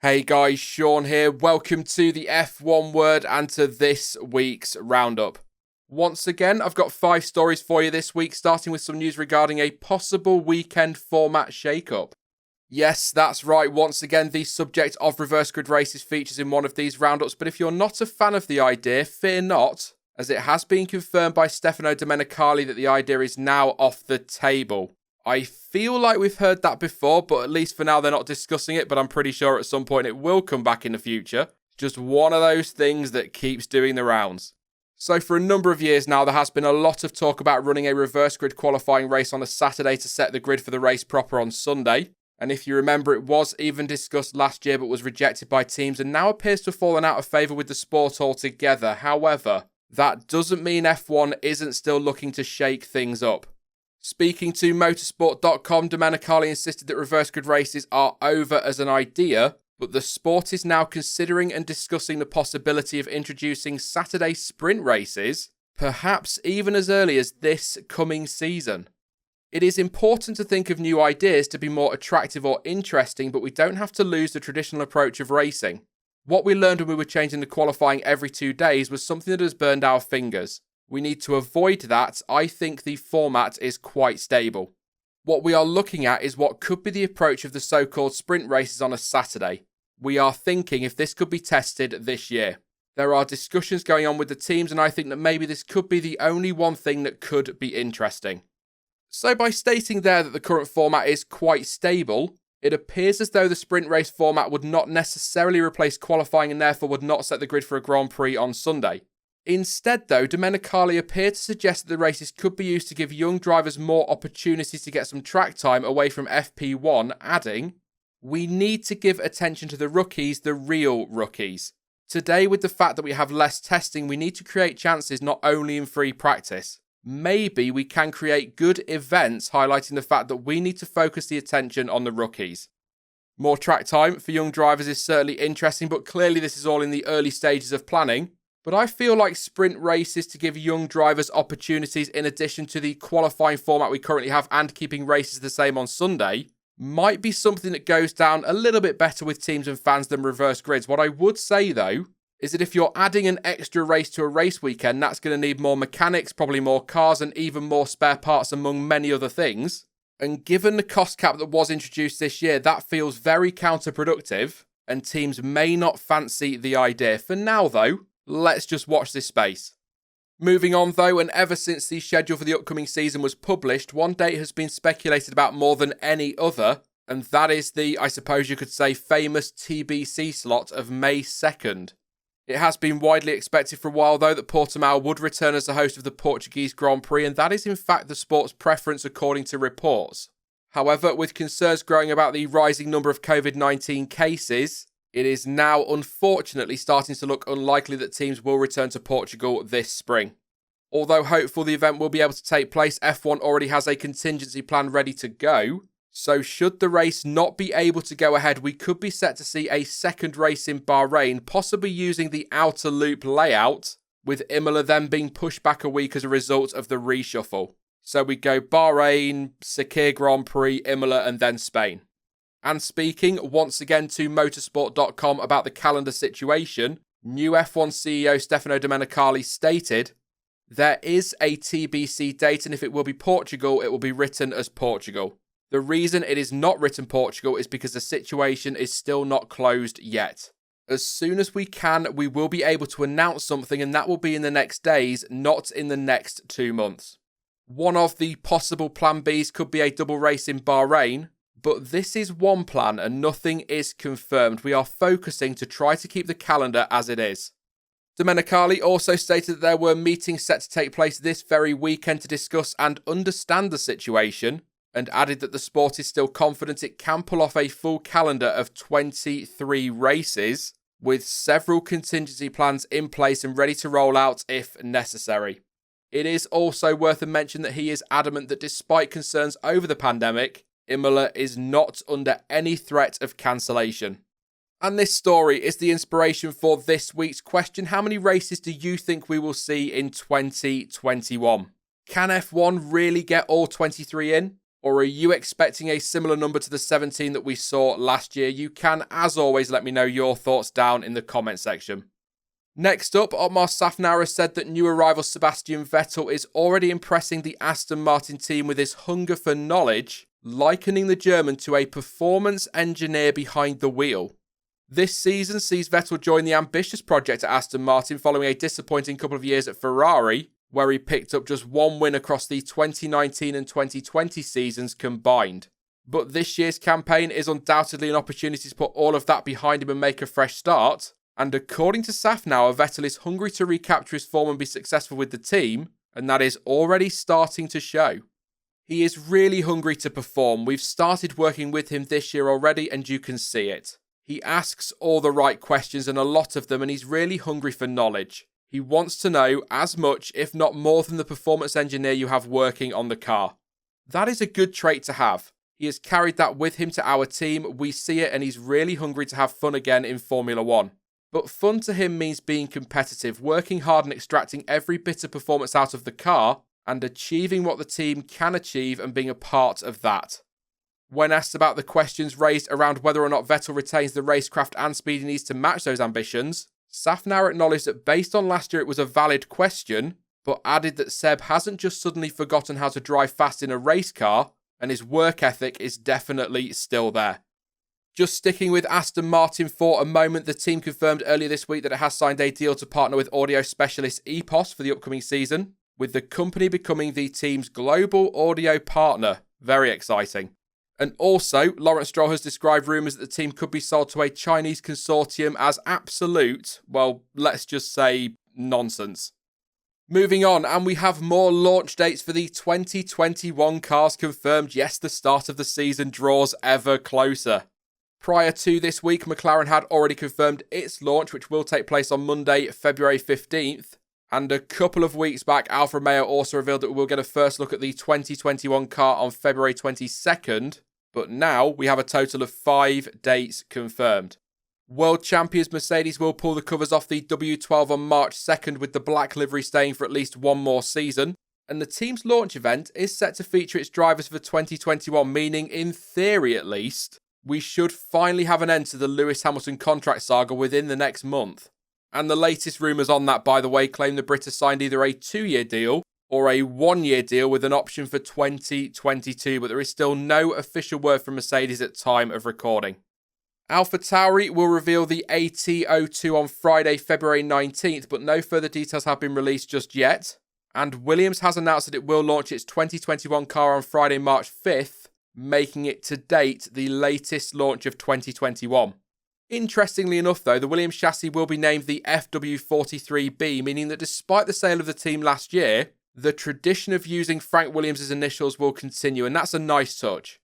Hey guys, Sean here. Welcome to the F1 Word and to this week's roundup. Once again, I've got 5 stories for you this week, starting with some news regarding a possible weekend format shakeup. Yes, that's right. Once again, the subject of reverse grid races features in one of these roundups, but if you're not a fan of the idea, fear not, as it has been confirmed by Stefano Domenicali that the idea is now off the table. I feel like we've heard that before, but at least for now they're not discussing it, but I'm pretty sure at some point it will come back in the future. Just one of those things that keeps doing the rounds. So for a number of years now, there has been a lot of talk about running a reverse grid qualifying race on a Saturday to set the grid for the race proper on Sunday. And if you remember, it was even discussed last year but was rejected by teams and now appears to have fallen out of favour with the sport altogether. However, that doesn't mean F1 isn't still looking to shake things up. Speaking to motorsport.com, Domenicali insisted that reverse grid races are over as an idea, but the sport is now considering and discussing the possibility of introducing Saturday sprint races, perhaps even as early as this coming season. It is important to think of new ideas to be more attractive or interesting, but we don't have to lose the traditional approach of racing. What we learned when we were changing the qualifying every 2 days was something that has burned our fingers. We need to avoid that. I think the format is quite stable. What we are looking at is what could be the approach of the so-called sprint races on a Saturday. We are thinking if this could be tested this year. There are discussions going on with the teams, and I think that maybe this could be the only one thing that could be interesting. So by stating there that the current format is quite stable, it appears as though the sprint race format would not necessarily replace qualifying and therefore would not set the grid for a Grand Prix on Sunday. Instead, though, Domenicali appeared to suggest that the races could be used to give young drivers more opportunities to get some track time away from FP1, adding, "We need to give attention to the rookies, the real rookies. Today, with the fact that we have less testing, we need to create chances not only in free practice. Maybe we can create good events highlighting the fact that we need to focus the attention on the rookies." More track time for young drivers is certainly interesting, but clearly this is all in the early stages of planning. But I feel like sprint races to give young drivers opportunities in addition to the qualifying format we currently have and keeping races the same on Sunday might be something that goes down a little bit better with teams and fans than reverse grids. What I would say though is that if you're adding an extra race to a race weekend, that's going to need more mechanics, probably more cars and even more spare parts among many other things. And given the cost cap that was introduced this year, that feels very counterproductive and teams may not fancy the idea. For now though, let's just watch this space. Moving on though, and ever since the schedule for the upcoming season was published, one date has been speculated about more than any other, and that is the, I suppose you could say, famous TBC slot of May 2nd. It has been widely expected for a while though that Portimao would return as the host of the Portuguese Grand Prix, and that is in fact the sport's preference according to reports. However, with concerns growing about the rising number of COVID-19 cases, it is now unfortunately starting to look unlikely that teams will return to Portugal this spring. Although hopeful the event will be able to take place, F1 already has a contingency plan ready to go. So should the race not be able to go ahead, we could be set to see a second race in Bahrain, possibly using the outer loop layout, with Imola then being pushed back a week as a result of the reshuffle. So we go Bahrain, Sakir Grand Prix, Imola and then Spain. And speaking once again to motorsport.com about the calendar situation, new F1 CEO Stefano Domenicali stated, "There is a TBC date and if it will be Portugal, it will be written as Portugal. The reason it is not written Portugal is because the situation is still not closed yet. As soon as we can, we will be able to announce something and that will be in the next days, not in the next 2 months. One of the possible plan Bs could be a double race in Bahrain, but this is one plan and nothing is confirmed. We are focusing to try to keep the calendar as it is." Domenicali also stated that there were meetings set to take place this very weekend to discuss and understand the situation, and added that the sport is still confident it can pull off a full calendar of 23 races, with several contingency plans in place and ready to roll out if necessary. It is also worth a mention that he is adamant that despite concerns over the pandemic, Imola is not under any threat of cancellation. And this story is the inspiration for this week's question. How many races do you think we will see in 2021? Can F1 really get all 23 in? Or are you expecting a similar number to the 17 that we saw last year? You can, as always, let me know your thoughts down in the comment section. Next up, OTMAR SZAFNAUER said that new arrival Sebastian Vettel is already impressing the Aston Martin team with his hunger for knowledge, likening the German to a performance engineer behind the wheel. This season sees Vettel join the ambitious project at Aston Martin following a disappointing couple of years at Ferrari, where he picked up just one win across the 2019 and 2020 seasons combined. But this year's campaign is undoubtedly an opportunity to put all of that behind him and make a fresh start, and according to SZAFNAUER, Vettel is hungry to recapture his form and be successful with the team, and that is already starting to show. He is really hungry to perform. We've started working with him this year already, and you can see it. He asks all the right questions and a lot of them, and he's really hungry for knowledge. He wants to know as much, if not more, than the performance engineer you have working on the car. That is a good trait to have. He has carried that with him to our team. We see it, and he's really hungry to have fun again in Formula One. But fun to him means being competitive, working hard and extracting every bit of performance out of the car, and achieving what the team can achieve and being a part of that. When asked about the questions raised around whether or not Vettel retains the racecraft and speed he needs to match those ambitions, SZAFNAUER acknowledged that based on last year it was a valid question, but added that Seb hasn't just suddenly forgotten how to drive fast in a race car, and his work ethic is definitely still there. Just sticking with Aston Martin for a moment, the team confirmed earlier this week that it has signed a deal to partner with audio specialist EPOS for the upcoming season, with the company becoming the team's global audio partner. Very exciting. And also, Lawrence Stroll has described rumours that the team could be sold to a Chinese consortium as absolute, well, let's just say, nonsense. Moving on, and we have more launch dates for the 2021 cars confirmed. Yes, the start of the season draws ever closer. Prior to this week, McLaren had already confirmed its launch, which will take place on Monday, February 15th. And a couple of weeks back, Alfa Romeo also revealed that we will get a first look at the 2021 car on February 22nd. But now we have a total of 5 dates confirmed. World champions Mercedes will pull the covers off the W12 on March 2nd, with the black livery staying for at least one more season. And the team's launch event is set to feature its drivers for 2021, meaning, in theory at least, we should finally have an end to the Lewis Hamilton contract saga within the next month. And the latest rumours on that, by the way, claim the Brit has signed either a 2-year deal or a 1-year deal with an option for 2022, but there is still no official word from Mercedes at time of recording. AlphaTauri will reveal the AT02 on Friday, February 19th, but no further details have been released just yet. And Williams has announced that it will launch its 2021 car on Friday, March 5th, making it to date the latest launch of 2021. Interestingly enough, though, the Williams chassis will be named the FW43B, meaning that despite the sale of the team last year, the tradition of using Frank Williams' initials will continue, and that's a nice touch.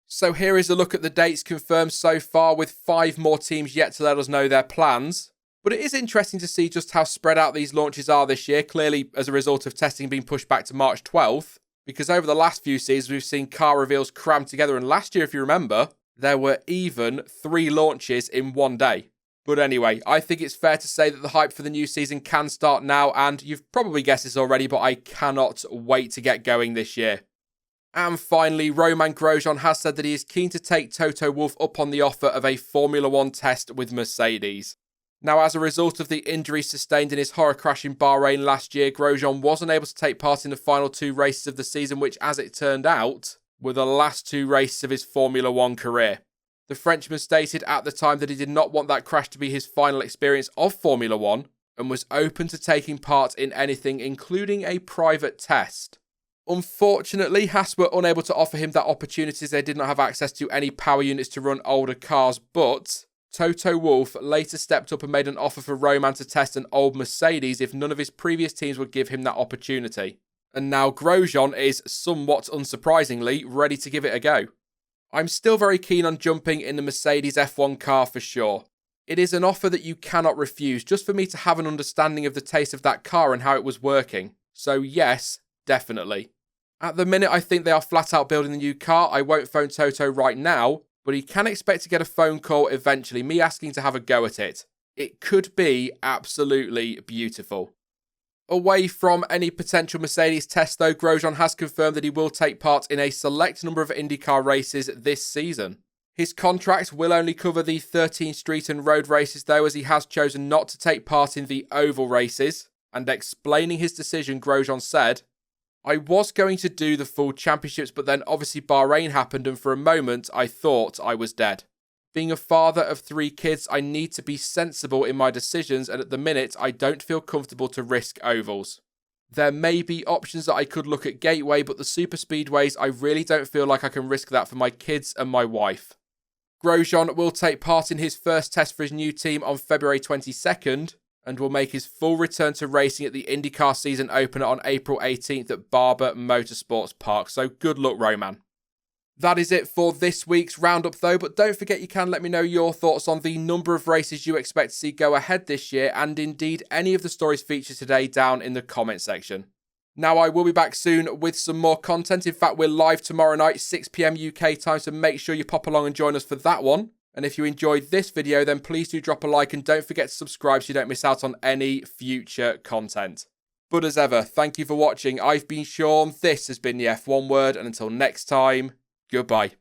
So here is a look at the dates confirmed so far, with 5 more teams yet to let us know their plans. But it is interesting to see just how spread out these launches are this year, clearly as a result of testing being pushed back to March 12th, because over the last few seasons we've seen car reveals crammed together, and last year, if you remember, there were even 3 launches in one day. But anyway, I think it's fair to say that the hype for the new season can start now, and you've probably guessed this already, but I cannot wait to get going this year. And finally, Romain Grosjean has said that he is keen to take Toto Wolff up on the offer of a Formula One test with Mercedes. Now, as a result of the injuries sustained in his horror crash in Bahrain last year, Grosjean wasn't able to take part in the final 2 races of the season, which, as it turned out, were the last 2 races of his Formula One career. The Frenchman stated at the time that he did not want that crash to be his final experience of Formula One and was open to taking part in anything, including a private test. Unfortunately, Haas were unable to offer him that opportunity as they did not have access to any power units to run older cars, but Toto Wolff later stepped up and made an offer for Romain to test an old Mercedes if none of his previous teams would give him that opportunity. And now Grosjean is, somewhat unsurprisingly, ready to give it a go. I'm still very keen on jumping in the Mercedes F1 car for sure. It is an offer that you cannot refuse, just for me to have an understanding of the taste of that car and how it was working. So yes, definitely. At the minute, I think they are flat out building the new car. I won't phone Toto right now, but he can expect to get a phone call eventually, me asking to have a go at it. It could be absolutely beautiful. Away from any potential Mercedes test though, Grosjean has confirmed that he will take part in a select number of IndyCar races this season. His contract will only cover the 13 street and road races though, as he has chosen not to take part in the oval races. And explaining his decision, Grosjean said, "I was going to do the full championships, but then obviously Bahrain happened and for a moment I thought I was dead. Being a father of 3 kids, I need to be sensible in my decisions, and at the minute I don't feel comfortable to risk ovals. There may be options that I could look at Gateway, but the super speedways, I really don't feel like I can risk that for my kids and my wife." Grosjean will take part in his first test for his new team on February 22nd and will make his full return to racing at the IndyCar season opener on April 18th at Barber Motorsports Park. So good luck, Romain. That is it for this week's roundup though, but don't forget you can let me know your thoughts on the number of races you expect to see go ahead this year, and indeed any of the stories featured today down in the comment section. Now I will be back soon with some more content. In fact, we're live tomorrow night, 6 PM UK time, so make sure you pop along and join us for that one. And if you enjoyed this video, then please do drop a like and don't forget to subscribe so you don't miss out on any future content. But as ever, thank you for watching. I've been Sean, this has been the F1 Word, and until next time, goodbye.